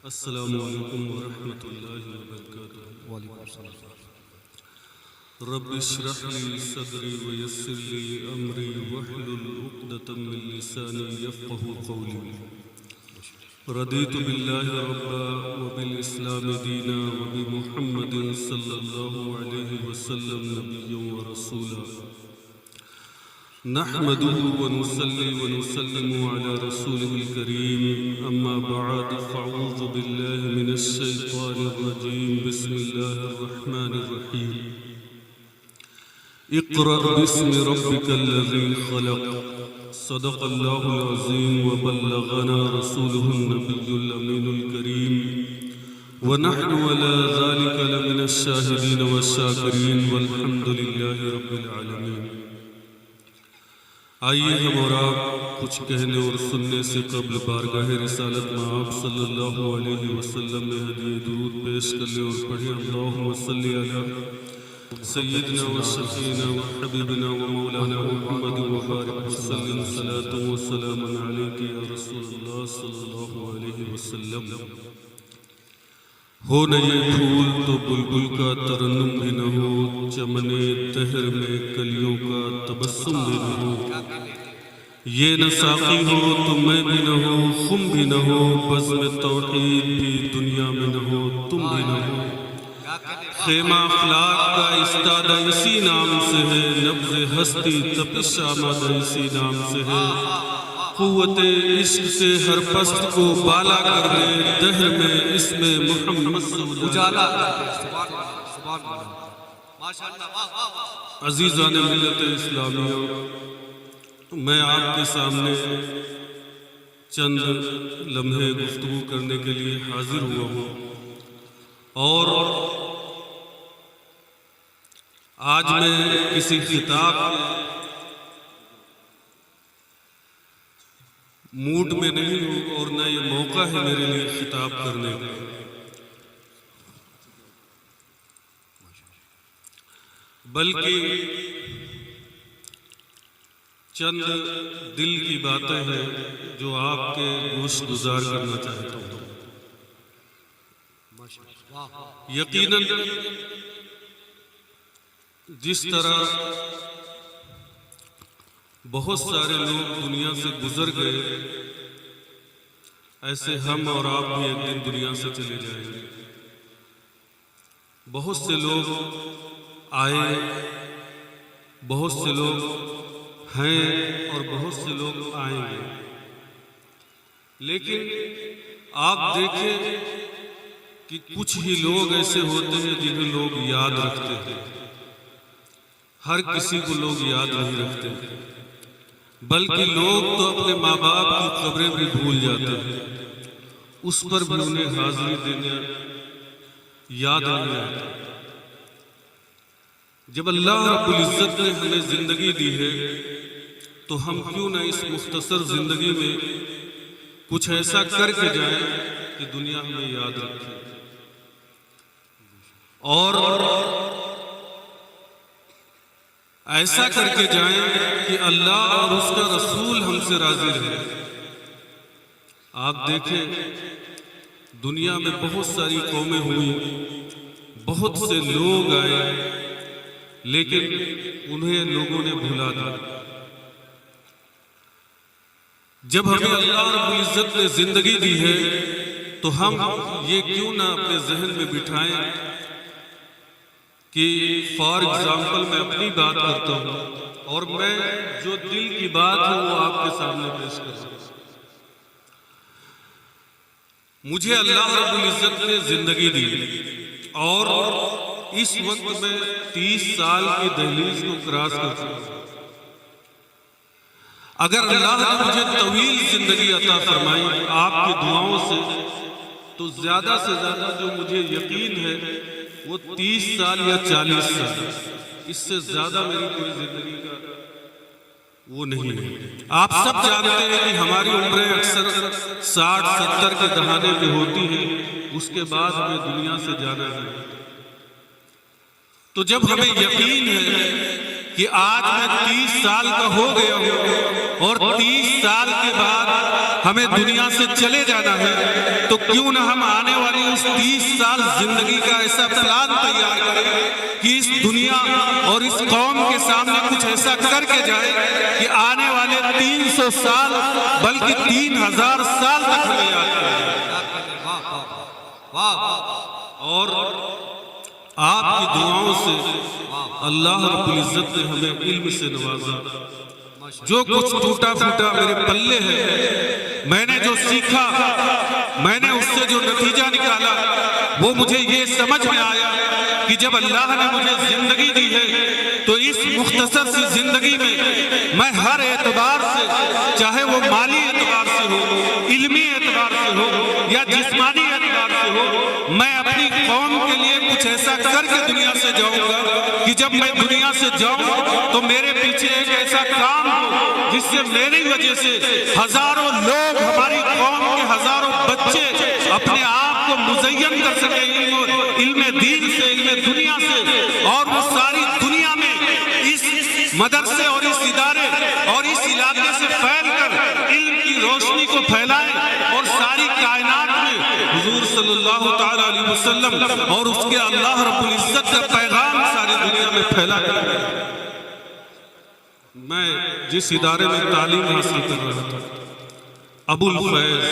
السلام علیکم ورحمۃ اللہ وبرکاتہ۔ وعلیکم السلام۔ رب اشرح لی صدری ویسر لی امری واحلل عقدۃ من لسانی یفقهوا قولی۔ رضیت باللہ ربا وبالاسلام دینا وبمحمد صلی اللہ علیہ وسلم نبیا ورسولا۔ نحمده ونصلي ونسلم على رسوله الكريم، أما بعد فأعوذ بالله من الشيطان الرجيم، بسم الله الرحمن الرحيم۔ اقرأ باسم ربك الذي خلق، صدق الله العظيم وبلغنا رسوله النبي الأمين الكريم، ونحن على ذلك لمن الشاهدين والشاكرين، والحمد لله رب العالمين۔ آئیے ہم اور آپ کچھ کہنے اور سننے سے قبل بارگاہ رسالت میں آپ صلی اللہ علیہ وسلم میں ہدیہ درود پیش کر لیں اور پڑھیں اللہم صلی علی سیدنا و شفیعنا و حبیبنا و مولانا محمد وبارک وسلم صلاۃ و سلام علیک یا رسول اللہ صلی اللہ علیہ وسلم۔ ہو نہ یہ پھول تو بلبل کا ترنم بھی نہ ہو، چمن طہر میں کلیوں کا تبسم بھی نہ ہو، یہ نہ ساقی ہو تو میں بھی نہ ہو، خم بھی نہ ہو، بزم توحید بھی دنیا میں نہ ہو، تم بھی نہ ہو۔ خیمہ افلاک کا استادہ اسی نام سے ہے، نبض ہستی تپش آمادہ اسی نام سے ہے، قوت عشق سے ہر پست کو بالا کر دے، دہر میں اسم محمد اجالا کر دے۔ عزیزان ملت اسلامیہ، میں آپ کے سامنے چند لمحے گفتگو کرنے کے لیے حاضر ہوا ہوں، اور آج میں کسی خطاب موڈ میں نہیں ہوں، اور نہ یہ موقع ہے میرے لیے خطاب کرنے کا، بلکہ چند دل کی باتیں ہیں جو آپ کے گوش گزار کرنا چاہتا ہوں۔ یقیناً جس طرح بہت سارے لوگ دنیا سے گزر گئے، ایسے ہم اور آپ بھی ایک دن دنیا سے چلے جائیں گے۔ بہت سے لوگ آئے، بہت سے لوگ ہیں، اور بہت سے لوگ آئیں گے، لیکن آپ دیکھیں کہ کچھ ہی لوگ ایسے ہوتے ہیں جنہیں لوگ یاد رکھتے ہیں۔ ہر کسی کو لوگ یاد نہیں رکھتے، بلکہ لوگ تو اپنے ماں باپ کی قبریں بھی بھول جاتے ہیں، اس پر بھی انہیں حاضری دینا یاد نہیں آتا۔ جب اللہ رب العزت نے ہمیں زندگی دی ہے تو ہم کیوں نہ اس مختصر زندگی میں کچھ ایسا کر کے جائیں کہ دنیا ہمیں یاد رکھے، اور ایسا کر کے جائیں کہ اللہ اور اس کا رسول ہم سے راضی رہے۔ آپ دیکھیں دنیا میں بہت ساری قومیں ہوئی، بہت سے لوگ آئے، لیکن انہیں لوگوں نے بھلا دیا۔ جب ہمیں اللہ رب العزت نے زندگی دی ہے تو ہم یہ کیوں نہ اپنے ذہن میں بٹھائیں کہ فار ایگزامپل میں اپنی بات کرتا ہوں، اور میں جو دل کی بات ہے وہ آپ کے سامنے پیش کرتا ہوں۔ مجھے اللہ رب العزت نے زندگی دی، اور اس وقت میں 30 سال کی دہلیز کو کراس کر چکا ہوں۔ اگر اللہ نے مجھے طویل زندگی عطا فرمائی آپ کی دعاؤں سے، تو زیادہ سے زیادہ جو مجھے یقین ہے وہ 30 سال یا 40 سال، اس سے زیادہ میری کوئی زندگی کا وہ نہیں ہے۔ آپ سب جانتے ہیں کہ ہماری عمریں اکثر 60-70 کے دہانے پہ ہوتی ہیں، اس کے بعد ہمیں دنیا سے جانا ہے۔ تو جب ہمیں یقین ہے کہ آج میں 30 سال کا ہو گیا ہوں اور 30 سال کے بعد ہمیں دنیا سے چلے جانا ہے، تو کیوں نہ ہم آنے والی اس 30 سال زندگی کا ایسا پلان تیار کریں کہ اس دنیا اور اس قوم کے سامنے کچھ ایسا کر کے جائے کہ آنے والے 300 سال بلکہ 3000 سال تک ہمیں یاد کریں۔ اور آپ کی دعاؤں سے اللہ رب العزت نے ہمیں علم سے نوازا۔ جو کچھ ٹوٹا پھوٹا میرے پلے ہے، میں نے جو سیکھا، میں نے اس سے جو نتیجہ نکالا، وہ مجھے یہ سمجھ میں آیا کہ جب اللہ نے مجھے زندگی دی ہے تو اس مختصر سی زندگی میں ہر اعتبار سے، چاہے وہ مالی اعتبار سے ہو، علمی اعتبار سے ہو یا جسمانی اعتبار سے ہو، میں اپنی قوم کے لیے کچھ ایسا کر کے دنیا سے جاؤں گا کہ جب میں دنیا سے جاؤں تو میرے پیچھے ایک ایسا کام ہو جس سے میری وجہ سے ہزاروں لوگ، ہماری قوم کے ہزاروں بچے اپنے آپ کو مزین کر سکیں علم دین سے، علم دنیا سے، اور وہ ساری دنیا میں اس مدرسے اور اس ادارے اور اس علاقے سے پھیل کر علم کی روشنی کو پھیلائیں اور ساری کائنات میں حضور صلی اللہ تعالی علیہ وسلم اور اس کے اللہ رب العزت کا پیغام ساری دنیا میں پھیلائیں۔ میں جس ادارے میں تعلیم حاصل کر رہا تھا، ابو الفیض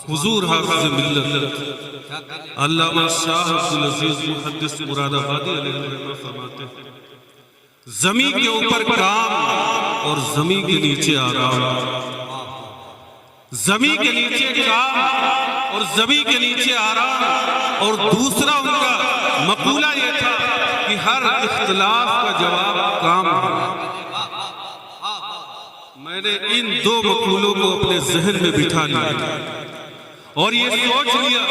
حضور حافظ ملت علامہ شاہ عبدالعزیز محدث مراد آبادی علیہ الرحمہ فرماتے ہیں، زمین کے اوپر کام اور زمین کے نیچے آرام، زمین کے نیچے کام اور زمین کے نیچے آرام۔ اور دوسرا ان کا مقولہ یہ تھا کہ ہر اختلاف کا جواب کام ہے۔ میں نے ان دو مقولوں کو اپنے ذہن میں بٹھا لیا اور یہ سوچ لیا،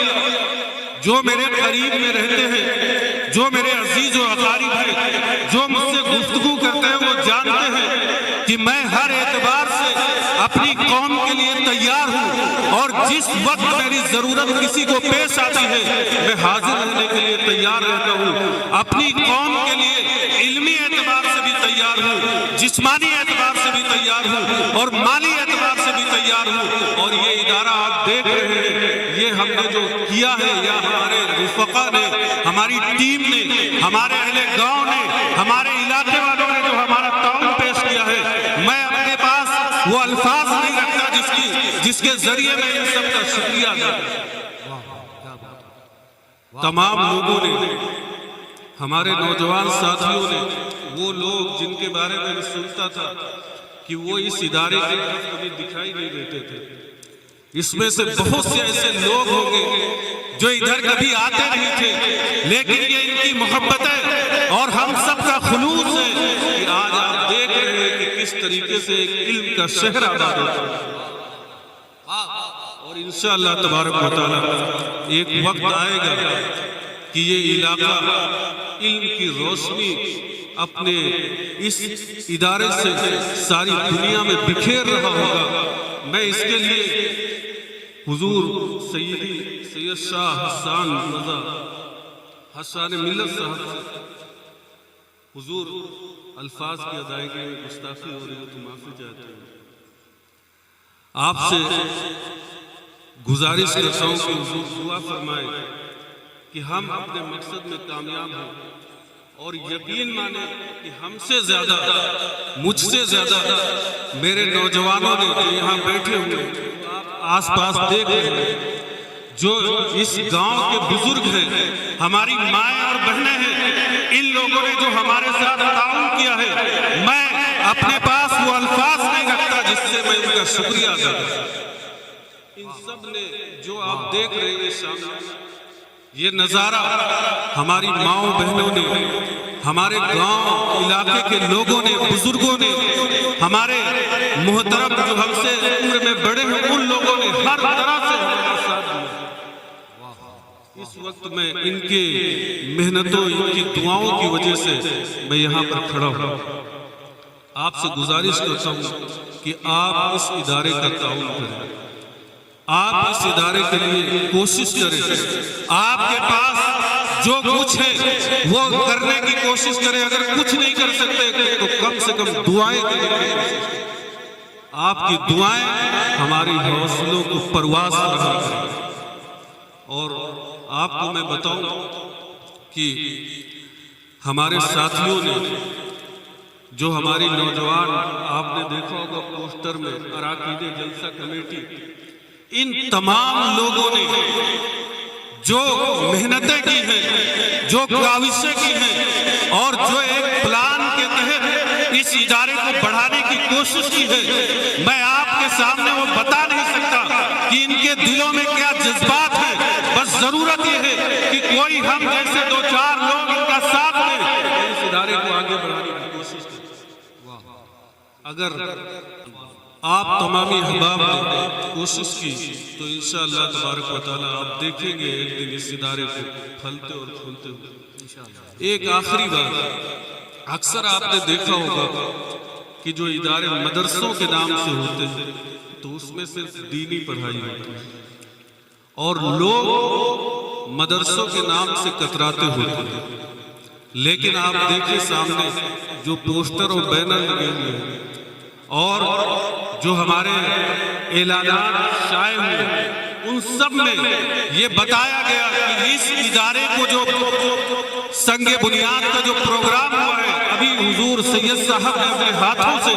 جو میرے قریب میں رہتے ہیں، جو میرے عزیز و اقارب ہیں، جو مجھ سے گفتگو کرتے ہیں، وہ جانتے ہیں کہ میں ہر اعتبار سے اپنی قوم کے لیے تیار ہوں، اور جس وقت میری ضرورت کسی کو پیش آتی ہے میں حاضر رہنے کے لیے تیار رہتا ہوں۔ اپنی قوم کے لیے علمی اعتبار سے بھی تیار ہوں، جسمانی اعتبار سے بھی تیار ہوں، اور مالی اعتبار سے بھی تیار ہوں۔ اور یہ ادارہ آپ دیکھ رہے ہیں، یہ ہم نے جو کیا ہے، یا ہمارے رفقا نے، ہماری ٹیم نے، ہمارے اہل گاؤں نے، ہمارے علاقے والوں نے جو ہمارا تعاون پیش کیا ہے، میں اپنے پاس وہ الفاظ نہیں رکھتا جس کے ذریعے میں ان سب کا شکریہ ادا کروں۔ تمام لوگوں نے، ہمارے نوجوان ساتھیوں نے، وہ لوگ جن کے بارے میں میں سنتا تھا کہ وہ اس ادارے کے کبھی دکھائی نہیں دیتے تھے، اس میں سے بہت سے ایسے لوگ ہوں گے جو ادھر کبھی آتے نہیں تھے، لیکن یہ ان کی محبت ہے اور ہم سب کا خلوص ہے کہ آج آپ دیکھ رہے ہیں کہ کس طریقے سے ایک علم کا شہر آباد ہوتا ہے۔ اور انشاءاللہ تبارک و تعالی ایک وقت آئے گا کہ یہ علاقہ علم کی روشنی اپنے اس ادارے سے ساری دنیا میں بکھیر رہا ہوگا۔ میں اس کے لیے حضور سیدی سید شاہ حسان رضا حسان ملت صاحب سے حضور الفاظ کی ادائیگی میں گستاخی ہو رہی ہے تو معافی چاہتا ہوں۔ آپ سے گزارش کرتا ہوں کہ حضور دعا فرمائے کہ ہم اپنے مقصد میں کامیاب ہوں، اور یقین مانیں کہ ہم سے زیادہ، مجھ سے زیادہ میرے نوجوانوں نے جو یہاں بیٹھے ہوئے، آس پاس دیکھ رہے ہیں، جو اس گاؤں کے بزرگ ہیں، ہماری مائیں اور بہنیں ہیں، ان لوگوں نے جو ہمارے ساتھ تعاون کیا ہے، میں اپنے پاس وہ الفاظ نہیں رکھتا جس سے میں ان کا شکریہ ادا کروں۔ ان سب نے جو آپ دیکھ رہے ہیں سامنے، یہ نظارہ ہماری ماؤں بہنوں نے، ہمارے گاؤں علاقے کے لوگوں نے، بزرگوں نے، ہمارے محترم جو ہم سے عمر میں بڑے ہیں، ان لوگوں نے ہر طرح سے ہمارا ساتھ دیا۔ اس وقت میں ان کے محنتوں، ان کی دعاؤں کی وجہ سے میں یہاں پر کھڑا ہوں۔ آپ سے گزارش کرتا ہوں کہ آپ اس ادارے کا تعاون کریں، آپ اس ادارے کے لیے کوشش کریں۔ آپ کے پاس جو کچھ ہے وہ کرنے کی کوشش کریں. اگر کچھ نہیں کر سکتے تو کم سے کم دعائیں کریں. آپ کی دعائیں ہماری حوصلوں کو پرواز کریں. اور آپ کو میں بتاؤں کہ ہمارے ساتھیوں نے جو ہماری نوجوان آپ نے دیکھا ہوگا پوسٹر میں اراکین جلسہ کمیٹی، ان تمام لوگوں نے جو محنتیں کی ہیں، جو کاوشیں کی ہیں اور جو ایک پلان کے تحت اس ادارے کو بڑھانے کی کوشش کی ہے، میں آپ کے سامنے وہ بتا نہیں سکتا کہ ان کے دلوں میں کیا جذبات ہیں. بس ضرورت یہ ہے کہ کوئی ہم جیسے دو چار لوگ ان کا ساتھ دیں، اس ادارے کو آگے بڑھانے کی کوشش کریں. اگر آپ تمامی احباب نے کوشش کی تو انشاءاللہ تبارک و تعالیٰ آپ دیکھیں گے ایک دن اس ادارے کو پھلتے اور پھولتے ہوئے. ایک آخری بات، اکثر آپ نے دیکھا ہوگا کہ جو ادارے مدرسوں کے نام سے ہوتے ہیں تو اس میں صرف دینی پڑھائی ہوتی ہے اور لوگ مدرسوں کے نام سے کتراتے ہوتے ہیں. لیکن آپ دیکھیں سامنے جو پوسٹر اور بینر لگے ہوئے ہیں اور جو ہمارے اعلانات شائع ہوئے، ان سب میں یہ بتایا گیا کہ اس ادارے کو جو سنگ بنیاد کا جو پروگرام ہوا ہے، ابھی حضور سید صاحب نے اپنے ہاتھوں سے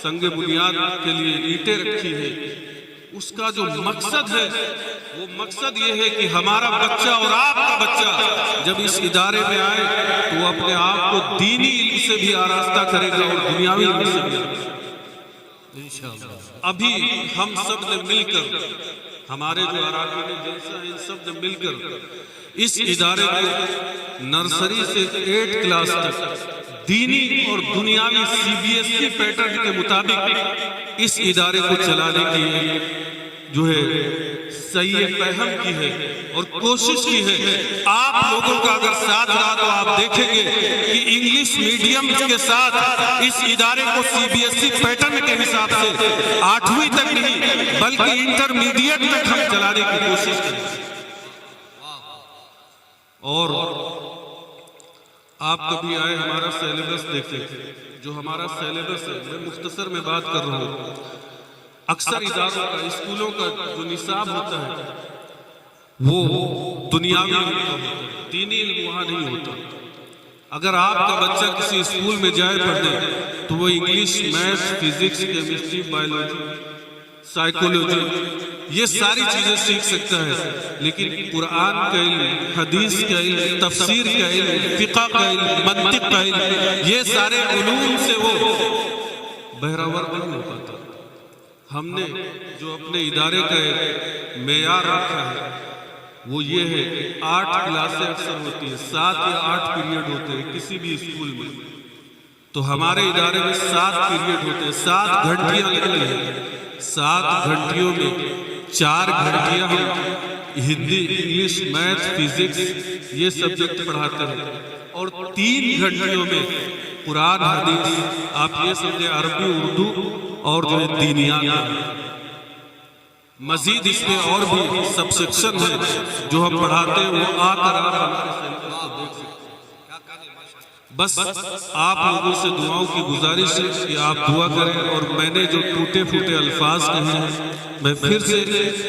سنگ بنیاد کے لیے اینٹیں رکھی ہیں. اس کا جو مقصد ہے وہ مقصد یہ ہے کہ ہمارا بچہ اور آپ کا بچہ جب اس ادارے میں آئے تو وہ اپنے آپ کو دینی علم سے بھی آراستہ کرے گا اور دنیاوی علم سے بھی. ابھی ہم سب نے مل کر، ہمارے جو اراکین جلسہ ہیں، ان سب نے مل کر اس ادارے میں نرسری سے 8 کلاس تک دینی اور دنیاوی CBSE پیٹرن کے مطابق اس ادارے کو چلانے کی جو ہے صحیح فہم کی ہے اور کوشش کی ہے. آپ لوگوں کا اگر ساتھ رہا تو آپ دیکھیں گے کہ انگلش میڈیم کے ساتھ اس ادارے کو CBSE پیٹرن کے حساب سے 8ویں تک نہیں بلکہ انٹرمیڈیٹ تک ہم چلانے کی کوشش کریں. اور آپ کبھی آئے ہمارا سیلیبس دیکھیں، جو ہمارا سیلیبس ہے، میں مختصر میں بات کر رہا ہوں. اکثر اداروں کا، اسکولوں کا جو نصاب ہوتا ہے وہ دنیاوی علم ہوتا ہے، دینی علم وہاں نہیں ہوتا. اگر آپ کا بچہ کسی اسکول میں جائے پڑھنے تو وہ English, math, physics, chemistry, biology, psychology یہ ساری چیزیں سیکھ سکتا ہے، لیکن قرآن کا علم، حدیث کا علم، تفسیر کا علم، فقہ کا علم، منطق کا علم، یہ سارے علوم سے وہ بہرور نہیں ہو پاتا. ہم نے جو اپنے ادارے کا معیار رکھا ہے وہ یہ ہے کہ 8 کلاسیں اکثر ہوتی ہیں، 7 یا 8 پیریڈ ہوتے ہیں کسی بھی اسکول میں. تو ہمارے ادارے میں 7 پیریڈ ہوتے ہیں، 7 گھنٹیاں نکلیں ہیں. 7 گھنٹیوں میں 4 گھنٹیاں ہم ہندی، انگلش، میتھ، فزکس یہ سبجیکٹ پڑھاتے ہیں اور 3 گھنٹیوں میں قرآن، حدیث، آپ یہ سمجھیں عربی، اردو اور جو ہے دینیات. مزید اس میں اور بھی سب سیکشن ہیں جو ہم پڑھاتے ہیں، وہ آ کر آپ ہمارے سیلیبس کو دیکھ سکتے ہیں. بس آپ لوگوں سے دعاؤں کی گزارش ہے کہ آپ دعا کریں. اور میں نے جو ٹوٹے پھوٹے الفاظ کہے ہیں، میں پھر سے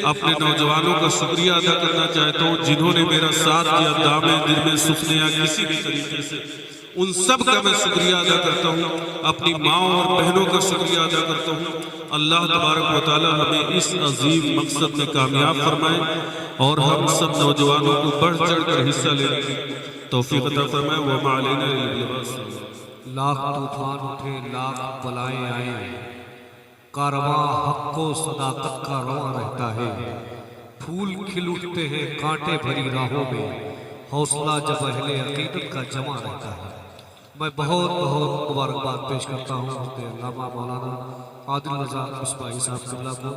اپنے نوجوانوں کا شکریہ ادا کرنا چاہتا ہوں جنہوں نے میرا ساتھ دیا دامے دل میں سکھنے یا کسی بھی طریقے سے. ان سب کا میں شکریہ ادا کرتا ہوں، اپنی ماؤں اور بہنوں کا شکریہ ادا کرتا ہوں. اللہ تبارک و تعالی ہمیں اس عظیم مقصد میں کامیاب فرمائے اور ہم سب نوجوانوں کو بڑھ چڑھ کر حصہ لینے کی توفیق عطا فرمائے. وما علینا الا البلاغ. لاکھ طوفان اٹھے، لاکھ بلائیں آئیں، کارواں حق و صداقت کا رواں رہتا ہے. پھول کھل اٹھتے ہیں کانٹے بھری راہوں میں، حوصلہ جب اہل عقیدت کا جمع رہتا ہے. میں بہت بہت مبارکباد پیش کرتا ہوں علامہ مولانا عادل رضا مصباحی صاحب قبلہ کو.